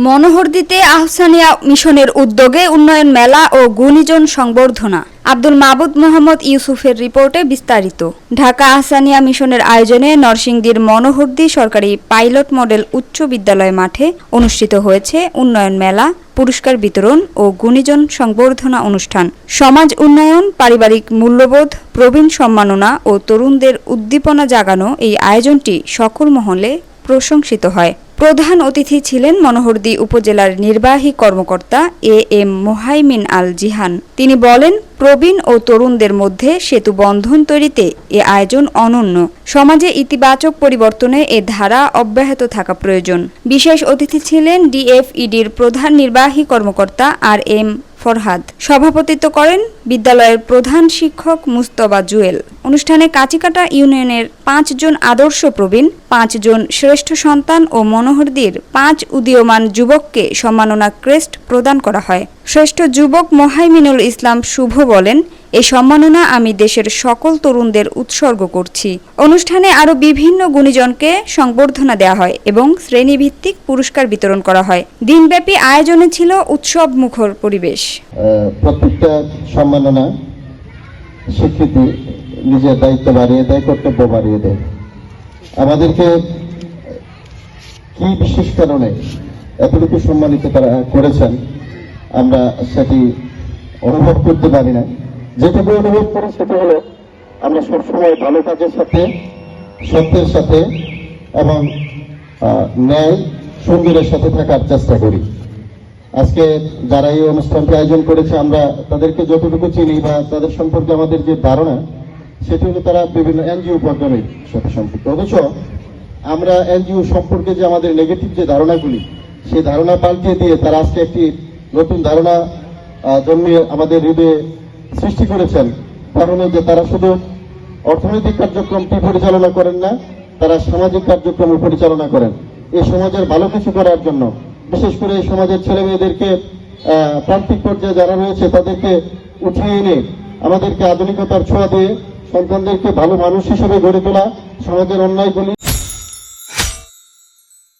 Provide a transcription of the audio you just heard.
মনোহরদীতে আহসানিয়া মিশনের উদ্যোগে উন্নয়ন মেলা ও গুণীজন সংবর্ধনা। আব্দুল মাবুদ মোহাম্মদ ইউসুফের রিপোর্টে বিস্তারিত। ঢাকা আহসানিয়া মিশনের আয়োজনে নরসিংদীর মনোহরদী সরকারি পাইলট মডেল উচ্চ বিদ্যালয় মাঠে অনুষ্ঠিত হয়েছে উন্নয়ন মেলা, পুরস্কার বিতরণ ও গুণীজন সংবর্ধনা অনুষ্ঠান। সমাজ উন্নয়ন, পারিবারিক মূল্যবোধ, প্রবীণ সম্মাননা ও তরুণদের উদ্দীপনা জাগানো এই আয়োজনটি সকল মহলে প্রশংসিত হয়। প্রধান অতিথি ছিলেন মনোহরদী উপজেলার নির্বাহী কর্মকর্তা এম মোহাইমিন আল জিহান। তিনি বলেন, প্রবীণ ও তরুণদের মধ্যে সেতু বন্ধন তৈরিতে এ আয়োজন অনন্য। সমাজে ইতিবাচক পরিবর্তনে এ ধারা অব্যাহত থাকা প্রয়োজন। বিশেষ অতিথি ছিলেন ডিএফইডির প্রধান নির্বাহী কর্মকর্তা এম ফরহাদ। সভাপতিত্ব করেন বিদ্যালয়ের প্রধান শিক্ষক মুস্তফা জুয়েল। অনুষ্ঠানে কাচিকাটা ইউনিয়নের 5 জন আদর্শ প্রবীণ, 5 জন শ্রেষ্ঠ সন্তান ও মনোহরদীর 5 উদীয়মান যুবককে সম্মাননা ক্রেস্ট প্রদান করা হয়। শ্রেষ্ঠ যুবক মোহাইমিনুল ইসলাম শুভ বলেন, এই সম্মাননা আমি দেশের সকল তরুণদের উৎসর্গ করছি। অনুষ্ঠানে আরও বিভিন্ন গুণীজনকে সংবর্ধনা দেওয়া হয় এবং শ্রেণীভিত্তিক পুরস্কার বিতরণ করা হয়। দিনব্যাপী আয়োজনে ছিল উৎসব মুখর পরিবেশ। প্রত্যেকটা সম্মাননা স্বীকৃতি নিজের দায়িত্ব বাড়িয়ে দেয়, কর্তব্য বাড়িয়ে দেয়। আমাদেরকে কি বিশেষ কারণে এতটুকু সম্মানিত করেছেন আমরা সেটি অনুভব করতে পারি না। যেটুকু অনুভব করি সেটা হলো আমরা সবসময় ভালো কাজের সাথে, সত্যের সাথে এবং ন্যায় সুন্দরের সাথে থাকার চেষ্টা করি। আজকে যারা এই অনুষ্ঠানটি আয়োজন করেছে আমরা তাদেরকে যতটুকু চিনি বা তাদের সম্পর্কে আমাদের যে ধারণা সেটি হলো তারা বিভিন্ন এনজিও প্রোগ্রামের সাথে সম্পৃক্ত। অথচ আমরা এনজিও সম্পর্কে যে আমাদের নেগেটিভ যে ধারণাগুলি সেই ধারণা পাল্টে দিয়ে তারা আজকে একটি নতুন ধারণা জন্মিয়ে আমাদের হৃদয়ে সৃষ্টি করেছেন। কারণ যে তারা শুধু অর্থনৈতিক কার্যক্রমটি পরিচালনা করেন না, তারা সামাজিক কার্যক্রম পরিচালনা করেন। এই সমাজের ভালো কিছু করার জন্য, বিশেষ করে এই সমাজের ছেলে মেয়েদেরকে প্রান্তিক পর্যায়ে যারা রয়েছে তাদেরকে উঠিয়ে এনে আমাদেরকে আধুনিকতার ছোঁয়া দিয়ে সন্তানদেরকে ভালো মানুষ হিসেবে গড়ে তোলা, সমাজের অন্যায়গুলি